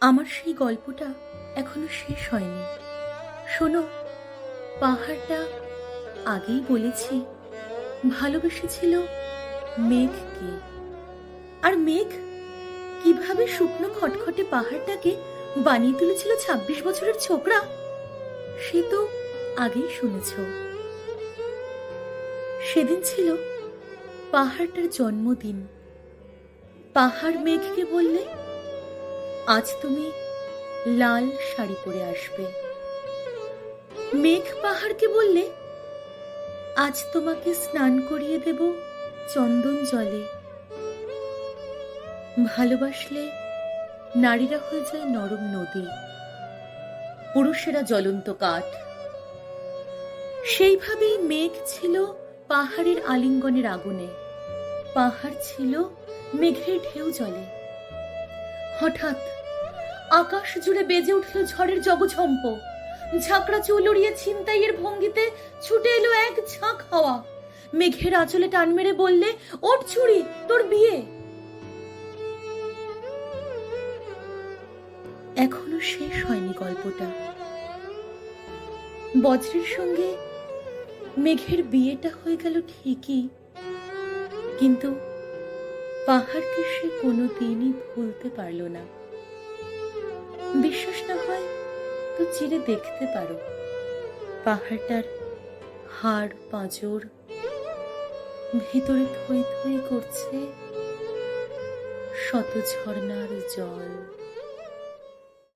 আমার সেই গল্পটা এখনো শেষ হয়নি। শোনো, পাহাড়টা আগেই বলেছি ভালোবেসেছিল মেঘকে। আর মেঘ কিভাবে শুকনো খটখটে পাহাড়টাকে বানিয়ে তুলেছিল ২৬ বছরের ছোকরা, সে তো আগেই শুনেছ। সেদিন ছিল পাহাড়টার জন্মদিন। পাহাড় মেঘকে বললে, আজ তুমি লাল শাড়ি পরে আসবে। মেঘ পাহাড়কে বললে, আজ তোমাকে স্নান করিয়ে দেব চন্দন জলে। ভালোবাসলে নারীরা হয়ে যায় নরম নদী, পুরুষেরা জ্বলন্ত কাঠ। সেইভাবেই মেঘ ছিল পাহাড়ের আলিঙ্গনের আগুনে, পাহাড় ছিল মেঘের ঢেউ জলে। হঠাৎ আকাশ জুড়ে বেজে উঠল ঝড়ের জগঝম্প। ঝাঁকড়া চুল উড়িয়ে ছিনতাইয়ের ভঙ্গিতে ছুটে এলো এক ঝাঁক হাওয়া। মেঘের আঁচলে টান মেরে বললে, ওঠ চুড়ি, তোর বিয়ে। এখনো শেষ হয়নি গল্পটা। বজ্রের সঙ্গে মেঘের বিয়েটা হয়ে গেল ঠিকই, কিন্তু পাহাড়কে সে কোনোদিনই ভুলতে পারল না। বিশ্বাস না হয় তো চিরে দেখতে পারো পাহাড়টার হাড় পাঁজর, ভিতরে থই থই করছে শত ঝর্ণার জল।